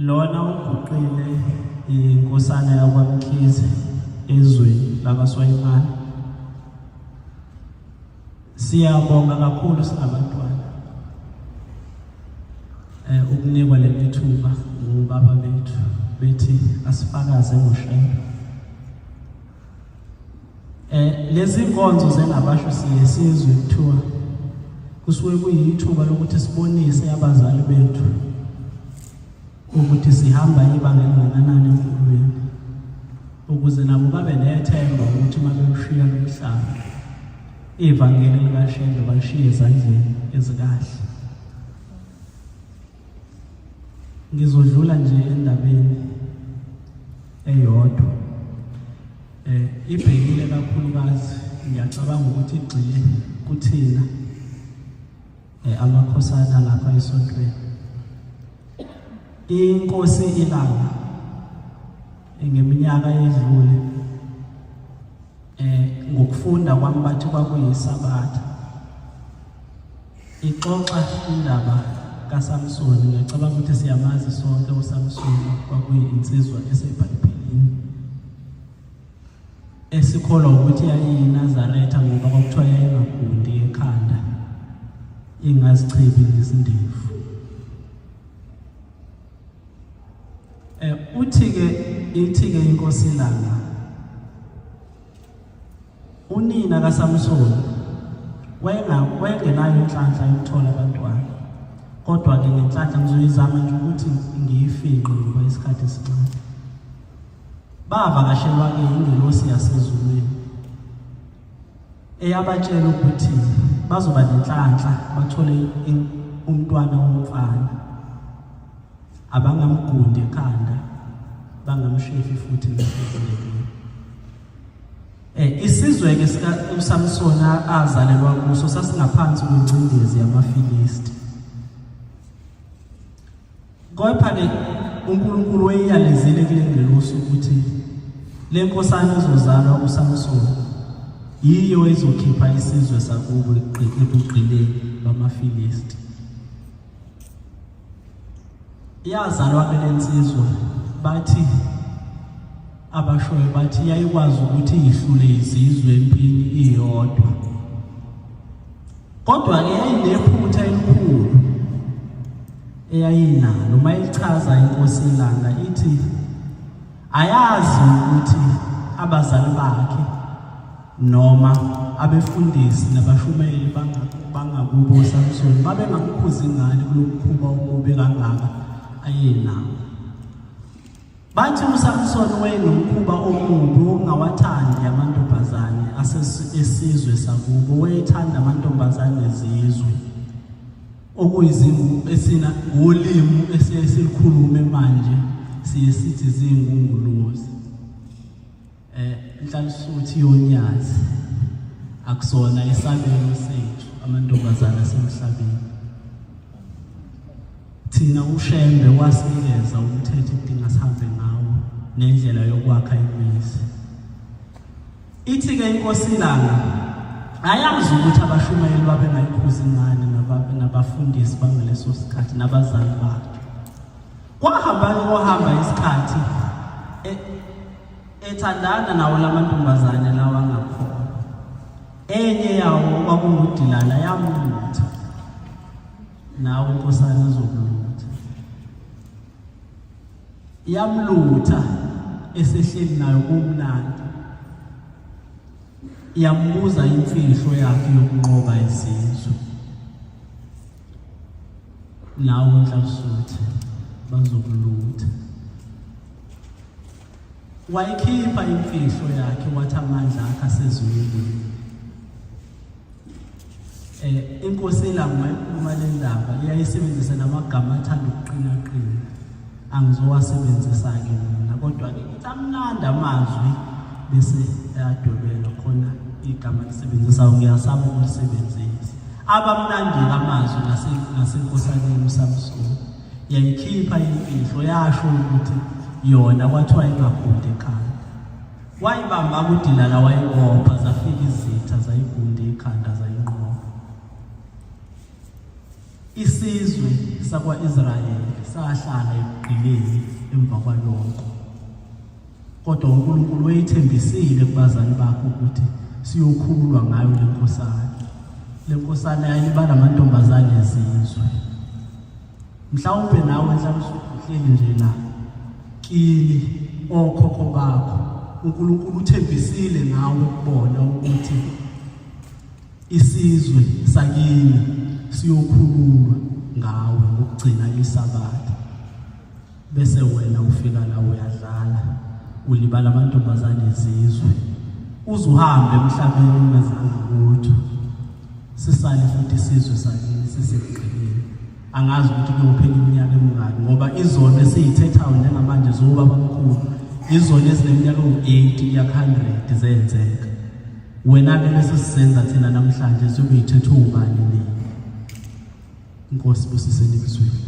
lona uguqile inkosana yakwaMkhize ezweni lakwaSwayimana. Siyabonga kakhulu singabantwana ukunikwa lemithuba ngobaba bethu bethi asifakaze ngoShembe. Lezi nkonzo zengabasho siyesizwe kuthiwa kusuke kuyithuba lokuthi sibonise abazali bethu ukuthi sihamba ibanga elingakanani empilweni, ukuze nabo babe nethemba ukuthi uma belushiya lomhlaba ivangeli likaShembe balishiye ezandleni ezikahle. Ngizodlula nje endabeni eyodwa ibhekile kakhulukazi, ngiyacabanga ukuthi igxile kuthina amakhosana lapha esontweni. Inkosi Ilanga ngeminyaka edlule ngokufunda kwami bathi kwakuyisabatha ixoxa indaba kaSamson. Ngiyacabanga ukuthi siyamazi sonke uSamson, kwakuyinsizwa esebhayibhelini esikholwa ukuthi yayiyiNazaretha ngoba kwakuthiwa yayingagundi ekhanda, ingazichibi nezindevu. Ithi-ke inkosi Ilanga, unina kaSamson wayengenayo inhlanhla yokuthola abantwana, kodwa-ke ngenhlanhla ngizoyizama nje ukuthi ngiyifiqe ngoba isikhathi esincane. Bavakashelwa-ke ingelosi yasezulwini eyabatshela ukuthi bazoba nenhlanhla bathole umntwana womfana, abangamgundi ekhanda, bangamshefi futhi nasezulwini. Isizwe-ke uSamson azalelwa kuso sasingaphansi kwengcindezi yamaFilisti. Kepha-ke uNkulunkulu wayeyalezile kule ngelosi ukuthi le nkosana ezozalwa uSamson yiyo ezokhipha isizwe sakubo ebugqileni bamaFilisti. Yazalwa-ke le nsizwa, bathi abashoyo bathi yayikwazi ukuthi ihlule izizwe empini iyodwa, kodwa-ke yayinephutha elikhulu eyayinalo. Uma ichaza inkosi Ilanga ithi ayazi ukuthi abazali bakhe noma abefundisi nabashumeli bangakubo uSamson babengamkhuzi ngani kulokukhuba umubi kangaka ayenawo. Bathi uSamson wayenomkhuba omubi wokungawathandi amantombazane esizwe sakubo, wayethanda amantombazane ezizwe, okuyizingu esina ngolimi esilikhulume manje siye sithi zingunguluzi. Inhlalisuthi yoNyazi akusona isabelo sethu amantombazane asemhlabeni. Thina uShembe wasinikeza umthetho edinga sihambe ngawo nendlela yokwakha imizi. Ithi-ke inkosi Ilanga ayazi ukuthi abashumeli babengayikhuzi ngani nabafundisi bangaleso sikhathi nabazali bakhe. Kwahamba isikhathi ethandana nawo lamantombazane lawa angakhona. Enye yawo kwakunguDelilah yamlutha, nawo inkosana ezokulutha yamlutha esehleli nayo kumnandi, yambuza imfihlo yakhe yokunqoba izizwe. Nawo inhlalisuthi bazokulutha wayikhipha imfihlo yakhe, wathi amandla akhe asezulwini. Inkosi Ilanga uma le ndaba iyayisebenzisa namagama athanda ukuqina. Angizowasebenzisa-ke mina, kodwa-ke amnandi amazwi bese ayadwebela khona igama lisebenzisayo, ngiyasaba ukulisebenzisa. Abamnandi-ke amazwi nasenkosaneni uSamson. Yayikhipha imfihlo, yasho ukuthi yona kwathiwa ingagundi ekhanda. Wayibamba kuDelilah, wayibopha, zafika izitha zayigundi ekhanda zayinqoba. Isizwe sakwa-Israyeli sahlala ekugqileni emva kwalokho. Kodwa uNkulunkulu wayethembisile kubazali bakho ukuthi siyokhululwa ngayo le nkosana. Le nkosana yayibala amantombazane ezizwe. Mhlawumbe nawe uhleli nje la kini okhokho bakho uNkulunkulu uthembisile ngawe ukubona ukuthi isizwe sakini siyokhululwa ngawe ngokugcina isabatha. Bese wena ufika la uyadlala ulibala amantombazane ezizwe. Uzuhambe emhlabeni ungazange lutho. Sisale futhi isizwe sakini sisekugqileni. Angazi ukuthi kuyophela iminyaka emingaki ngoba izono esizithethayo njengamanje zoba bamkhulu izono ezineminyaka u-80 kuya 100 zenzeka. Wena-ke bese sisenza thina namhlanje siyobe yithetha ubani nini. Inkosi busiseni kuzwini.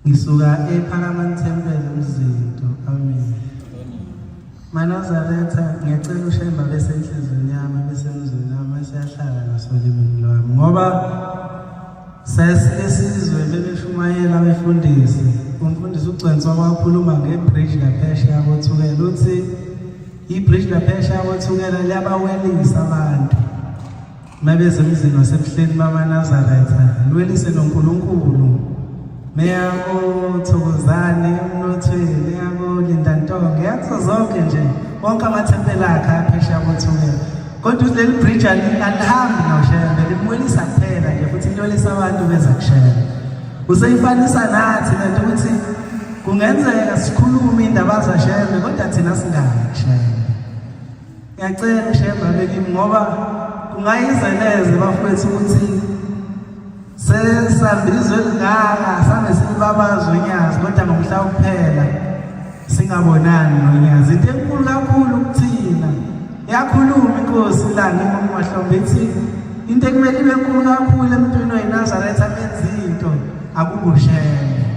Ngisuka ePhakamani Temple umzinto. Amen. Manazaretha ngiyacela uShembe bese enhlizweni yami bese emzweni wami siyahlala nasolimini lwami ngoba sesizwe bebeshumayela befundisi. Umfundisi uGcwentswa wakhuluma ngebridge laphesheya kothukela uthi ibridge laphesheya kothukela liyabawelisa abantu. Mabeze emzini wasebuhleni bamaNazaretha lwelise noNkulunkulu. Meyako Thokozane Mnothweni yako Lindantonga yazo zonke nje wonke amathempeli akhe aphesheya kothukela. Kodwa leli bridge alihambi noShembe limwelisa kuphela nje futhi liyolisa abantu beza kuShembe. Useyifanisa nathi lento ukuthi kungenzeka sikhulume indaba zaShembe kodwa thina singayi kuShembe. Ngiyacela uShembe abekimi ngoba kungayizeleze bafowethu ukuthi sesambizwe lingaka sabe sibabaza uNyazi kodwa ngomhla kuphela singabonani noNyazi. Into enkulu kakhulu kuthina yakhuluma inkosi la ngimamahlombe ithi into ekumele ibe enkulu kakhulu emntwini oyiNazaretha abenza into akubuShembe.